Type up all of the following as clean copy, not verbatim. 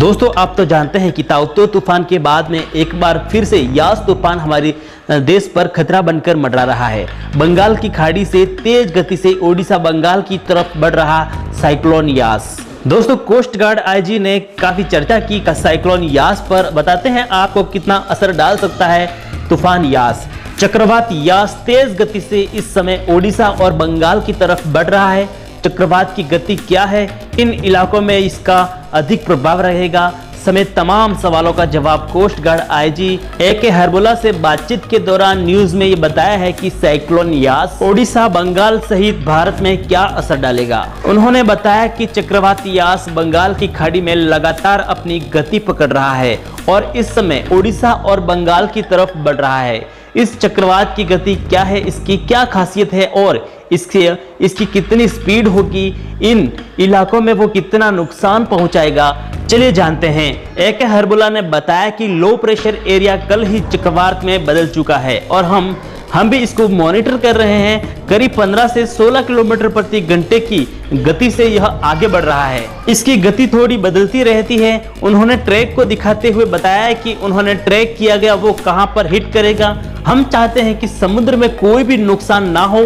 दोस्तों आप तो जानते हैं कि ताउते तूफान के बाद में एक बार फिर से यास तूफान हमारे देश पर खतरा बनकर मंडरा रहा है। बंगाल की खाड़ी से तेज गति से ओडिशा बंगाल की तरफ बढ़ रहा साइक्लोन यास। दोस्तों कोस्ट गार्ड आईजी ने काफी चर्चा की साइक्लोन यास पर। बताते हैं आपको कितना असर डाल सकता है तूफान यास। चक्रवात यास तेज गति से इस समय ओडिशा और बंगाल की तरफ बढ़ रहा है। चक्रवात की गति क्या है, इन इलाकों में इसका अधिक प्रभाव रहेगा समेत तमाम सवालों का जवाब coast guard IG A K. Harbola से बातचीत के दौरान न्यूज में ये बताया है कि साइक्लोन यास ओडिशा बंगाल सहित भारत में क्या असर डालेगा। उन्होंने बताया कि चक्रवात यास बंगाल की खाड़ी में लगातार अपनी गति पकड़ रहा है और इस समय ओडिशा और बंगाल की तरफ बढ़ रहा है। इस चक्रवात की गति क्या है, इसकी क्या खासियत है और इसकी कितनी स्पीड होगी, इन इलाकों में वो कितना नुकसान पहुंचाएगा, चलिए जानते हैं। ए.के. हरबोला ने बताया कि लो प्रेशर एरिया कल ही चक्रवात में बदल चुका है और हम भी इसको मॉनिटर कर रहे हैं। करीब 15 से 16 किलोमीटर प्रति घंटे की गति से यह आगे बढ़ रहा है। इसकी गति थोड़ी बदलती रहती है। उन्होंने ट्रैक को दिखाते हुए बताया कि उन्होंने ट्रैक किया गया वो कहां पर हिट करेगा। हम चाहते हैं कि समुद्र में कोई भी नुकसान ना हो,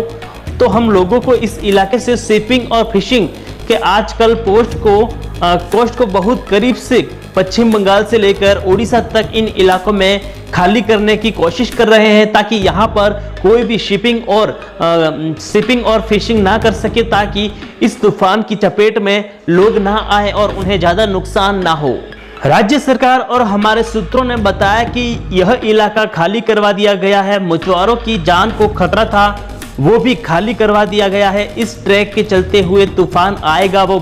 तो हम लोगों को इस इलाके से शिपिंग और फिशिंग के आजकल कोस्ट को बहुत करीब से पश्चिम बंगाल से लेकर ओडिशा तक इन इलाकों में खाली करने की कोशिश कर रहे हैं, ताकि यहाँ पर कोई भी शिपिंग और फिशिंग ना कर सके, ताकि इस तूफान की चपेट में लोग ना आए और उन्हें ज़्यादा नुकसान ना हो। राज्य सरकार और हमारे सूत्रों ने बताया कि यह इलाका खाली करवा दिया गया है। मछुआरों की जान को खतरा था, वो भी खाली करवा दिया गया है। इस ट्रैक के चलते हुए तूफान आएगा वो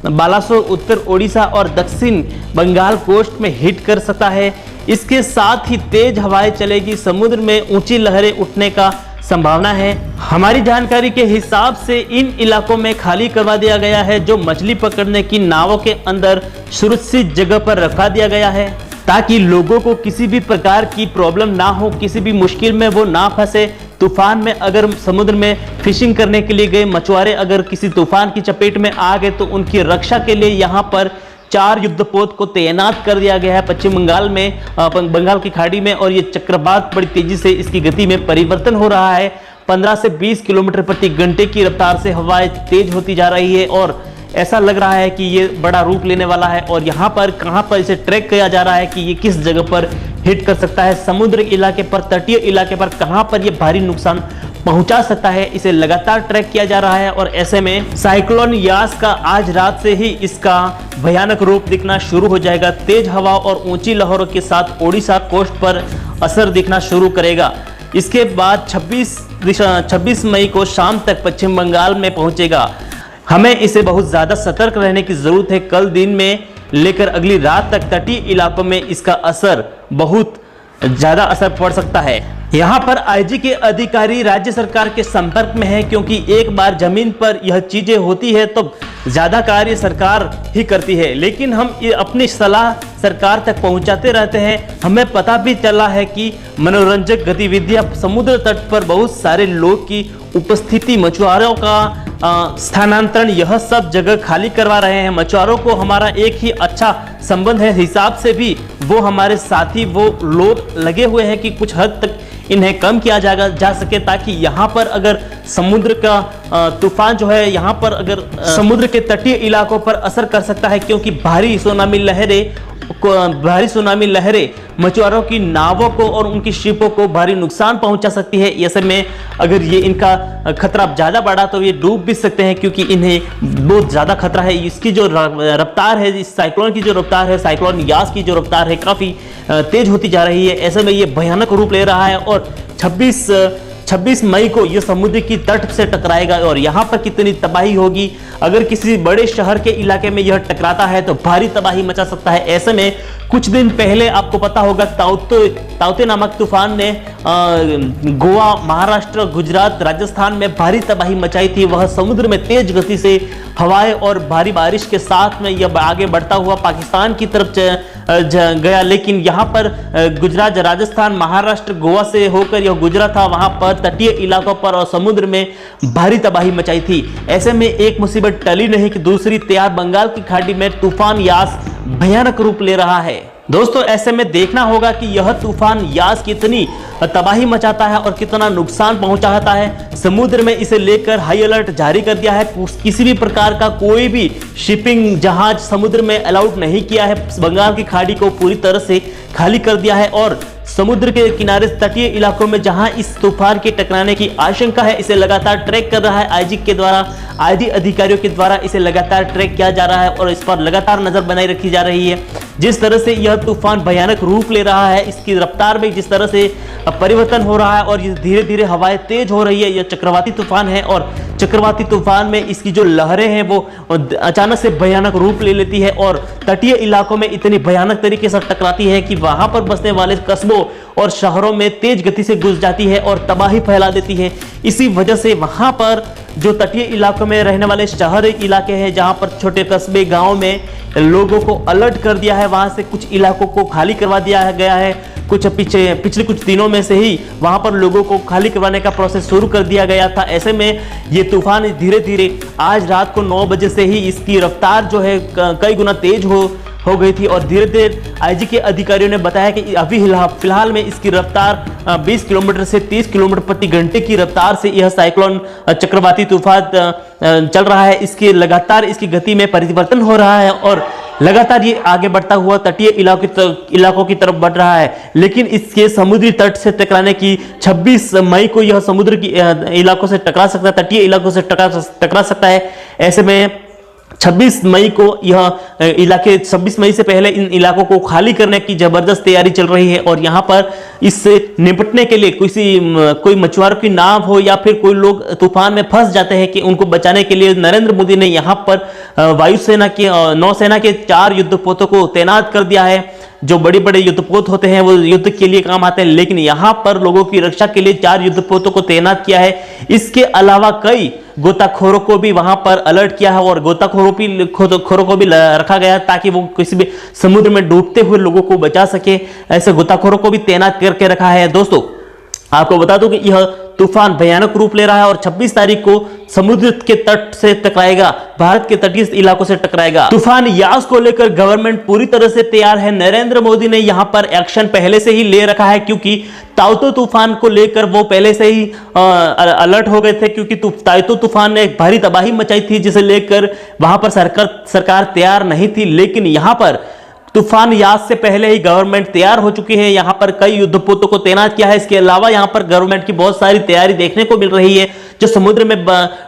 बालासोर, उत्तर ओडिशा और दक्षिण बंगाल कोस्ट में हिट कर सकता है। इसके साथ ही तेज हवाएं चलेगी, समुद्र में ऊंची लहरें उठने का संभावना है। हमारी जानकारी के हिसाब से इन इलाकों में खाली करवा दिया गया है, जो मछली पकड़ने की नावों के अंदर सुरक्षित जगह पर रखा दिया गया है, ताकि लोगों को किसी भी प्रकार की प्रॉब्लम ना हो, किसी भी मुश्किल में वो ना फंसे। तूफान में अगर समुद्र में फिशिंग करने के लिए गए मछुआरे अगर किसी तूफान की चपेट में आ गए, तो उनकी रक्षा के लिए यहाँ पर 4 युद्धपोत को तैनात कर दिया गया है पश्चिम बंगाल में, बंगाल की खाड़ी में। और ये चक्रवात बड़ी तेजी से इसकी गति में परिवर्तन हो रहा है। 15 से 20 किलोमीटर प्रति घंटे की रफ्तार से हवाएं तेज होती जा रही है और ऐसा लग रहा है कि ये बड़ा रूप लेने वाला है। और यहाँ पर कहाँ पर इसे ट्रैक किया जा रहा है कि ये किस जगह पर हिट कर सकता है, समुद्र इलाके पर, तटीय इलाके पर कहाँ पर ये भारी नुकसान पहुंचा सकता है, इसे लगातार ट्रैक किया जा रहा है। और ऐसे में साइक्लोन यास का आज रात से ही इसका भयानक रूप दिखना शुरू हो जाएगा। तेज हवा और ऊंची लहरों के साथ ओडिशा कोस्ट पर असर दिखना शुरू करेगा। इसके बाद 26 मई को शाम तक पश्चिम बंगाल में पहुंचेगा। हमें इसे बहुत ज्यादा सतर्क रहने की जरूरत है। कल दिन में लेकर अगली रात तक तटीय इलाकों में इसका असर बहुत ज्यादा असर पड़ सकता है। यहाँ पर आईजी के अधिकारी राज्य सरकार के संपर्क में है, क्योंकि एक बार जमीन पर यह चीजें होती है तो ज्यादा कार्य सरकार ही करती है, लेकिन हम अपनी सलाह सरकार तक पहुंचाते रहते हैं। हमें पता भी चला है कि मनोरंजक गतिविधियां समुद्र तट पर बहुत सारे लोग की उपस्थिति, मछुआरों का स्थानांतरण, यह सब जगह खाली करवा रहे हैं। मछुआरों को हमारा एक ही अच्छा संबंध है, हिसाब से भी वो हमारे साथी वो लोग लगे हुए हैं कि कुछ हद तक इन्हें कम किया जा सके, ताकि यहाँ पर अगर समुद्र का तूफान जो है यहाँ पर अगर समुद्र के तटीय इलाकों पर असर कर सकता है, क्योंकि भारी सुनामी लहरें मछुआरों की नावों को और उनकी शिपों को भारी नुकसान पहुंचा सकती है। ऐसे में अगर ये इनका खतरा ज्यादा बढ़ा तो ये डूब भी सकते हैं, क्योंकि इन्हें बहुत ज्यादा खतरा है। इसकी जो रफ्तार है, इस साइक्लोन की जो रफ्तार है, साइक्लोन यास की जो रफ्तार है, काफी तेज होती जा रही है। ऐसे में ये भयानक रूप ले रहा है और 26 मई को यह समुद्र की तट से टकराएगा और यहाँ पर कितनी तबाही होगी। अगर किसी बड़े शहर के इलाके में यह टकराता है तो भारी तबाही मचा सकता है। ऐसे में कुछ दिन पहले आपको पता होगा ताउते नामक तूफान ने गोवा, महाराष्ट्र, गुजरात, राजस्थान में भारी तबाही मचाई थी। वह समुद्र में तेज गति से हवाएं और भारी बारिश के साथ में यह आगे बढ़ता हुआ पाकिस्तान की तरफ गया, लेकिन यहाँ पर गुजरात, राजस्थान, महाराष्ट्र, गोवा से होकर यह गुजरा था। वहां पर तटीय इलाकों पर और समुद्र में भारी तबाही मचाई थी। ऐसे में एक मुसीबत टली नहीं कि दूसरी तैयार। बंगाल की खाड़ी में तूफान यास भयानक रूप ले रहा है। दोस्तों, ऐसे में देखना होगा कि यह तूफान यास कितनी तबाही मचाता है और कितना नुकसान पहुंचाता है। समुद्र में इसे लेकर हाई अलर्ट जारी कर दिया है। किसी भी प्रकार का कोई भी शिपिंग जहाज समुद्र में अलाउड नहीं किया है। बंगाल की खाड़ी को पूरी तरह से खाली कर दिया है और समुद्र के किनारे तटीय इलाकों में जहां इस तूफान के टकराने की आशंका है, इसे लगातार ट्रैक कर रहा है आईजी के द्वारा, आईजी अधिकारियों के द्वारा इसे लगातार ट्रैक किया जा रहा है और इस पर लगातार नजर बनाई रखी जा रही है। जिस तरह से यह तूफान भयानक रूप ले रहा है, इसकी रफ्तार में जिस तरह से परिवर्तन हो रहा है और धीरे धीरे हवाएं तेज हो रही है, यह चक्रवाती तूफान है और चक्रवाती तूफान में इसकी जो लहरें हैं वो अचानक से भयानक रूप ले लेती है और तटीय इलाकों में इतनी भयानक तरीके से टकराती है कि वहां पर बसने वाले कस्बों और शहरों में तेज गति से घुस जाती है और तबाही फैला देती है। इसी वजह से वहां पर जो तटीय इलाकों में रहने वाले शहरी इलाके हैं, जहां पर छोटे कस्बे, गांव में लोगों को अलर्ट कर दिया है, वहां से कुछ इलाकों को खाली करवा दिया गया है। पिछले कुछ दिनों में से ही वहां पर लोगों को खाली करवाने का प्रोसेस शुरू कर दिया गया था। ऐसे में ये तूफान धीरे धीरे आज रात को 9 बजे से ही इसकी रफ्तार जो है कई गुना तेज हो गई थी और धीरे धीरे आईजी के अधिकारियों ने बताया कि अभी फिलहाल में इसकी रफ्तार 20 किलोमीटर से 30 किलोमीटर प्रति घंटे की रफ्तार से यह साइक्लोन चक्रवाती तूफान चल रहा है। इसकी लगातार इसकी गति में परिवर्तन हो रहा है और लगातार ये आगे बढ़ता हुआ तटीय इलाकों की तरफ बढ़ रहा है। लेकिन इसके समुद्री तट से टकराने की 26 मई को यह समुद्र की इलाकों से टकरा सकता है, तटीय इलाकों से टकरा सकता है। ऐसे में 26 मई को यह इलाके 26 मई से पहले इन इलाकों को खाली करने की जबरदस्त तैयारी चल रही है और यहां पर इससे निपटने के लिए कोई मछुआरों की नाव हो या फिर कोई लोग तूफान में फंस जाते हैं कि उनको बचाने के लिए नरेंद्र मोदी ने यहां पर वायुसेना के नौसेना के 4 युद्धपोतों को तैनात कर दिया है। जो बड़े बड़े युद्धपोत होते हैं वो युद्ध के लिए काम आते हैं, लेकिन यहां पर लोगों की रक्षा के लिए 4 युद्धपोतों को तैनात किया है। इसके अलावा कई गोताखोरों को भी वहां पर अलर्ट किया है और गोताखोरों को भी रखा गया ताकि वो किसी भी समुद्र में डूबते हुए लोगों को बचा सके। ऐसे गोताखोरों को भी तैनात करके रखा है। दोस्तों, आपको बता दूं कि यह तूफान भयानक रूप ले रहा है और 26 तारीख को समुद्र के तट से टकराएगा, भारत के तटीय इलाकों से टकराएगा। तूफान यास को लेकर गवर्नमेंट पूरी तरह से तैयार है। नरेंद्र मोदी ने यहां पर एक्शन पहले से ही ले रखा है क्योंकि ताउतो तूफान को लेकर वो पहले से ही अलर्ट हो गए थे, क्योंकि ताउतो तूफान ने एक भारी तबाही मचाई थी जिसे लेकर वहां पर सरकार तैयार नहीं थी। लेकिन यहां पर तूफान यास से पहले ही गवर्नमेंट तैयार हो चुकी है। यहां पर कई युद्धपोतों को तैनात किया है। इसके अलावा यहां पर गवर्नमेंट की बहुत सारी तैयारी देखने को मिल रही है जो समुद्र में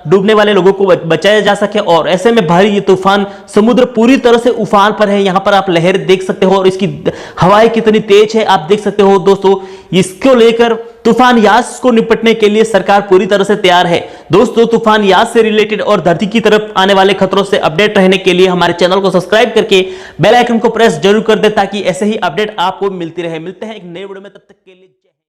डूबने वाले लोगों को बचाया जा सके। और ऐसे में भारी ये तूफान समुद्र पूरी तरह से उफान पर है। यहां पर आप लहर देख सकते हो और इसकी हवाएं कितनी तेज है आप देख सकते हो। दोस्तों, इसको लेकर तूफान यास को निपटने के लिए सरकार पूरी तरह से तैयार है। दोस्तों, तूफान यास से रिलेटेड और धरती की तरफ आने वाले खतरों से अपडेट रहने के लिए हमारे चैनल को सब्सक्राइब करके बेल आइकन को प्रेस जरूर कर दे ताकि ऐसे ही अपडेट आपको मिलती रहे। मिलते हैं एक नए वीडियो में, तब तक के लिए।